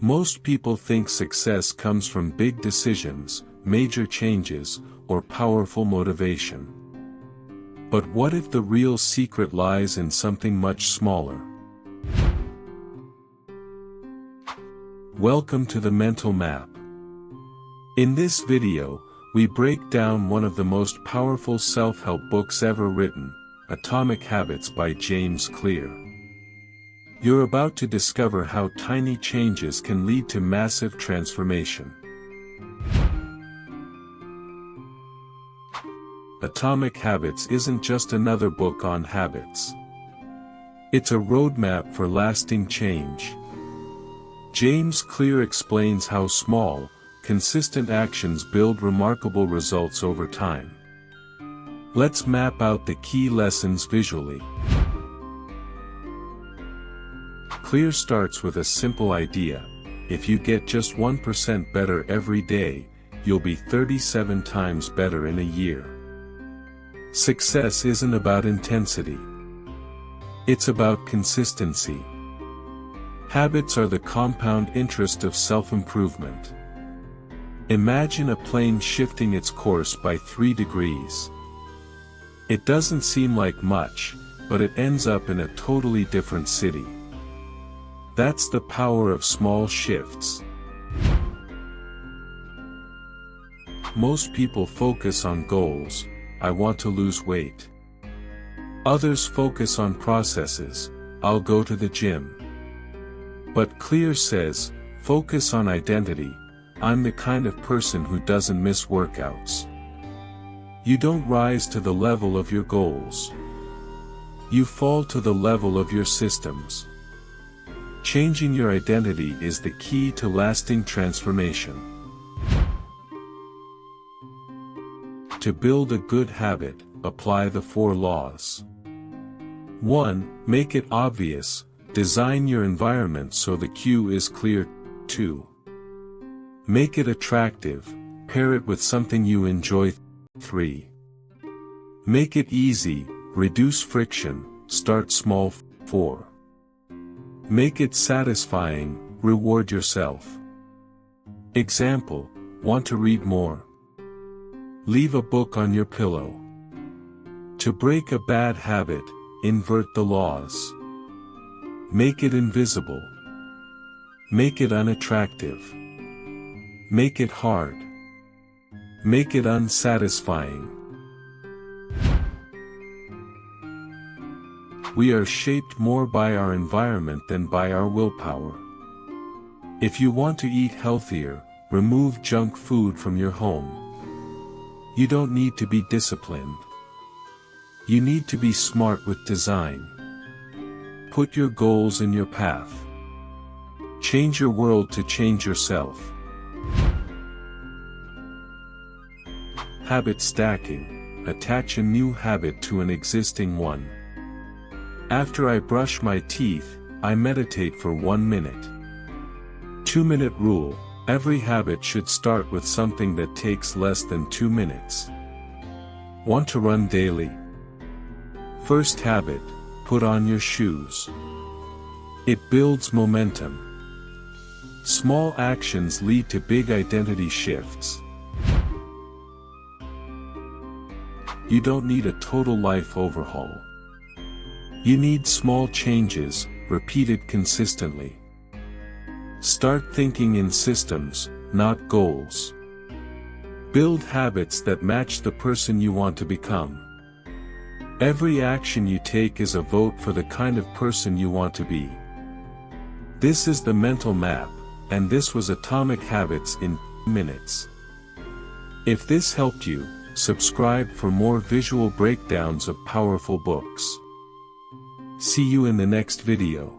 Most people think success comes from big decisions, major changes, or powerful motivation. But what if the real secret lies in something much smaller? Welcome to the Mental Map. In this video, we break down one of the most powerful self-help books ever written, Atomic Habits by James Clear. You're about to discover how tiny changes can lead to massive transformation. Atomic Habits isn't just another book on habits. It's a roadmap for lasting change. James Clear explains how small, consistent actions build remarkable results over time. Let's map out the key lessons visually. Clear starts with a simple idea: if you get just 1% better every day, you'll be 37 times better in a year. Success isn't about intensity. It's about consistency. Habits are the compound interest of self-improvement. Imagine a plane shifting its course by 3 degrees. It doesn't seem like much, but it ends up in a totally different city. That's the power of small shifts. Most people focus on goals. I want to lose weight. Others focus on processes. I'll go to the gym. But Clear says, focus on identity. I'm the kind of person who doesn't miss workouts. You don't rise to the level of your goals. You fall to the level of your systems. Changing your identity is the key to lasting transformation. To build a good habit, apply the 4 laws. 1. Make it obvious. Design your environment so the cue is clear. 2. Make it attractive. Pair it with something you enjoy. 3. Make it easy. Reduce friction. Start small. 4. Make it satisfying. Reward yourself. Example: want to read more? Leave a book on your pillow. To break a bad habit, invert the laws. Make it invisible. Make it unattractive. Make it hard. Make it unsatisfying. We are shaped more by our environment than by our willpower. If you want to eat healthier, remove junk food from your home. You don't need to be disciplined. You need to be smart with design. Put your goals in your path. Change your world to change yourself. Habit stacking. Attach a new habit to an existing one. After I brush my teeth, I meditate for 1 minute. 2-minute rule. Every habit should start with something that takes less than 2 minutes. Want to run daily? First habit: put on your shoes. It builds momentum. Small actions lead to big identity shifts. You don't need a total life overhaul. You need small changes, repeated consistently. Start thinking in systems, not goals. Build habits that match the person you want to become. Every action you take is a vote for the kind of person you want to be. This is the mental map, and this was Atomic Habits in minutes. If this helped you, subscribe for more visual breakdowns of powerful books. See you in the next video.